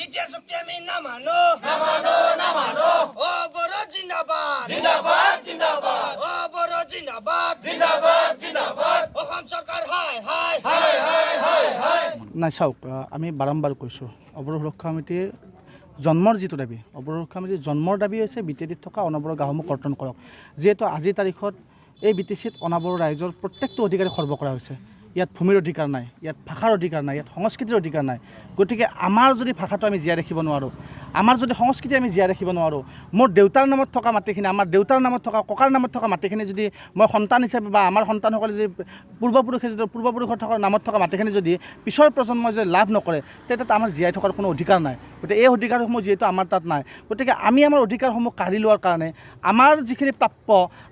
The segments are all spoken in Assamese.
বিটিয়া শক্তি আমি না মানো ও বড় জিন্দাবাদ ও বড় জিন্দাবাদ অসম চৰকাৰ হাই নাই চাওক আমি বাৰম্বাৰ কৈছোঁ অৱৰোধ সুৰক্ষা সমিতিৰ জন্মৰ যিটো দাবী অৱৰোধ সুৰক্ষা সমিতিৰ জন্মৰ দাবী হৈছে BTDত থকা অনবৰত গাঁওসমূহ কৰ্তন কৰক যিহেতু আজিৰ তাৰিখত এই BTCত অনাবৰত ৰাইজৰ প্ৰত্যেকটো অধিকাৰী খৰ্ব কৰা হৈছে ইয়াত ভূমিৰ অধিকাৰ নাই ইয়াত ভাষাৰ অধিকাৰ নাই ইয়াত সংস্কৃতিৰ অধিকাৰ নাই গতিকে আমাৰ যদি ভাষাটো আমি জীয়াই ৰাখিব নোৱাৰোঁ আমাৰ যদি সংস্কৃতি আমি জীয়াই ৰাখিব নোৱাৰোঁ মোৰ দেউতাৰ নামত থকা মাটিখিনি আমাৰ দেউতাৰ নামত থকা ককাৰ নামত থকা মাটিখিনি যদি মই সন্তান হিচাপে বা আমাৰ সন্তানসকলে যদি পূৰ্বপুৰুষৰ থকা নামত থকা মাটিখিনি যদি পিছৰ প্ৰজন্মই যদি লাভ নকৰে তেতিয়া আমাৰ জীয়াই থকাৰ কোনো অধিকাৰ নাই গতিকে এই অধিকাৰসমূহ যিহেতু আমাৰ তাত নাই গতিকে আমি আমাৰ অধিকাৰসমূহ কাঢ়ি লোৱাৰ কাৰণে আমাৰ যিখিনি প্ৰাপ্য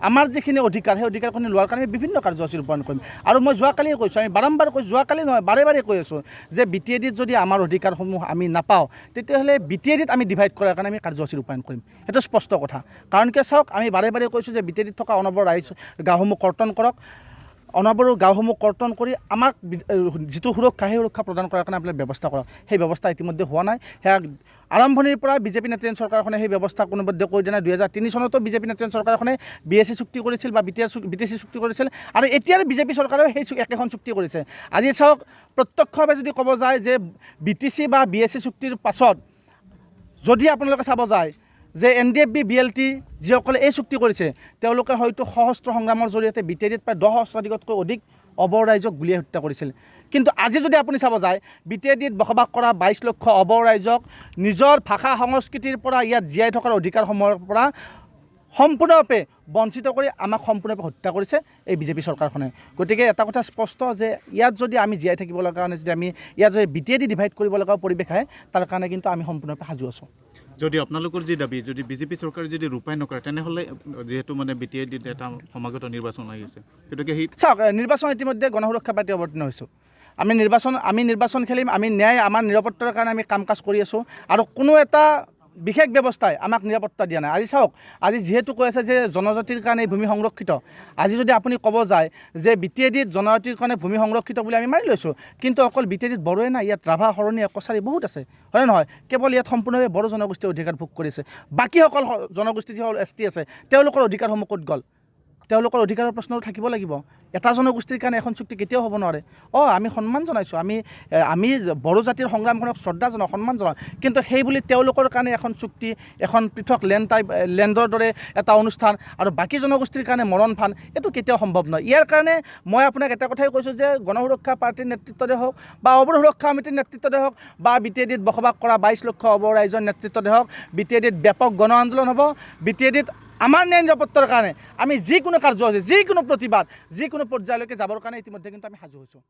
আমাৰ যিখিনি অধিকাৰ সেই অধিকাৰখিনি লোৱাৰ কাৰণে আমি বিভিন্ন কাৰ্যসূচী ৰূপায়ণ কৰিম আৰু মই যোৱাকালিয়ে কৈছোঁ আমি বাৰম্বাৰ কৈছোঁ যোৱাকালি নহয় বাৰে কৈ আছোঁ যে BTDত যদি আমাৰ অধিকাৰসমূহ আমি নাপাওঁ তেতিয়াহ'লে BTDত আমি ডিভাইড কৰাৰ কাৰণে আমি কাৰ্যসূচী ৰূপায়ণ কৰিম সেইটো স্পষ্ট কথা কাৰণ কিয় চাওক আমি বাৰে কৈছোঁ যে BTDত থকা অনবৰত ৰাইজ গাঁওসমূহ কৰ্তন কৰক অনবৰত গাঁওসমূহ কৰ্তন কৰি আমাক যিটো সুৰক্ষা সেই সুৰক্ষা প্ৰদান কৰাৰ কাৰণে আপোনালোকে ব্যৱস্থা কৰক সেই ব্যৱস্থা ইতিমধ্যে হোৱা নাই সেয়া আৰম্ভণিৰ পৰা বিজেপি নেতৃত্বাধীন চৰকাৰখনে সেই ব্যৱস্থা কোনোপধ্যে কৰি দিয়া নাই 2003 চনতো বিজেপি নেতৃত্বাধীন চৰকাৰখনে BSC চুক্তি কৰিছিল বা BTC চুক্তি কৰিছিল আৰু এতিয়াৰ বিজেপি চৰকাৰেও সেই একেখন চুক্তি কৰিছে আজি চাওক প্ৰত্যক্ষভাৱে যদি ক'ব যায় যে BTC বা BSC চুক্তিৰ পাছত যদি আপোনালোকে চাব যায় যে NDFB BLT যিসকলে এই চুক্তি কৰিছে তেওঁলোকে হয়তো সশস্ত্ৰ সংগ্ৰামৰ জৰিয়তে BTDত প্ৰায় 10 সহস্ৰাধিকতকৈ অধিক অবৰ ৰাইজক গুলীয়াই হত্যা কৰিছিল কিন্তু আজি যদি আপুনি চাব যায় BTDত বসবাস কৰা 22 লক্ষ অবৰ ৰাইজক নিজৰ ভাষা সংস্কৃতিৰ পৰা ইয়াত জীয়াই থকাৰ অধিকাৰসমূহৰ পৰা সম্পূৰ্ণৰূপে বঞ্চিত কৰি আমাক সম্পূৰ্ণৰূপে হত্যা কৰিছে এই বিজেপি চৰকাৰখনে গতিকে এটা কথা স্পষ্ট যে ইয়াত যদি আমি জীয়াই থাকিব লগা কাৰণে যদি আমি ইয়াত যদি BTD ডিভাইড কৰিব লগা পৰিৱেশ আহে তাৰ কাৰণে কিন্তু আমি সম্পূৰ্ণৰূপে সাজু আছোঁ যদি আপোনালোকৰ যি দাবী যদি বিজেপি চৰকাৰে যদি ৰূপায়ণ নকৰে তেনেহ'লে যেহেতু মানে BTDত এটা সমাগত নিৰ্বাচন আহিছে গতিকে সেই চাওক নিৰ্বাচন ইতিমধ্যে গণসুৰক্ষা পাৰ্টি অৱতীৰ্ণ হৈছোঁ আমি নিৰ্বাচন খেলিম আমি ন্যায় আমাৰ নিৰাপত্তাৰ কাৰণে আমি কাম কাজ কৰি আছোঁ আৰু কোনো এটা বিশেষ ব্যৱস্থাই আমাক নিৰাপত্তা দিয়া নাই আজি চাওক আজি যিহেতু কৈ আছে যে জনজাতিৰ কাৰণে ভূমি সংৰক্ষিত আজি যদি আপুনি ক'ব যায় যে BTDত জনজাতিৰ কাৰণে ভূমি সংৰক্ষিত বুলি আমি মানি লৈছোঁ কিন্তু অকল BTDত বড়োৱে নাই ইয়াত ৰাভা শৰণীয়া কছাৰী বহুত আছে হয় নহয় কেৱল ইয়াত সম্পূৰ্ণভাৱে বড়ো জনগোষ্ঠীৰ অধিকাৰ ভোগ কৰিছে বাকীসকল জনগোষ্ঠী যিসকল ST আছে তেওঁলোকৰ অধিকাৰসমূহ ক'ত গ'ল তেওঁলোকৰ অধিকাৰৰ প্ৰশ্নটো থাকিব লাগিব এটা জনগোষ্ঠীৰ কাৰণে এখন চুক্তি কেতিয়াও হ'ব নোৱাৰে আমি সন্মান জনাইছোঁ আমি বড়ো জাতিৰ সংগ্ৰামখনক শ্ৰদ্ধা জনাওঁ সন্মান জনাওঁ কিন্তু সেই বুলি তেওঁলোকৰ কাৰণে এখন চুক্তি এখন পৃথক লেণ্ডৰ দৰে এটা অনুষ্ঠান আৰু বাকী জনগোষ্ঠীৰ কাৰণে মৰণ ফান এইটো কেতিয়াও সম্ভৱ নহয় ইয়াৰ কাৰণে মই আপোনাক এটা কথাই কৈছোঁ যে গণসুৰক্ষা পাৰ্টীৰ নেতৃত্বতে হওক বা অৱৰোধ সুৰক্ষা সমিতিৰ নেতৃত্বতে হওক বা BTDত বসবাস কৰা 22 লক্ষ অবৰ ৰাইজৰ নেতৃত্বতে হওক BTDত ব্যাপক গণ আন্দোলন হ'ব BTDত আমাৰ ন্যায় নিৰাপত্তাৰ কাৰণে আমি যিকোনো কাৰ্যসূচী যিকোনো প্ৰতিবাদ যিকোনো পৰ্যায়লৈকে যাবৰ কাৰণে ইতিমধ্যে কিন্তু আমি সাজু হৈছোঁ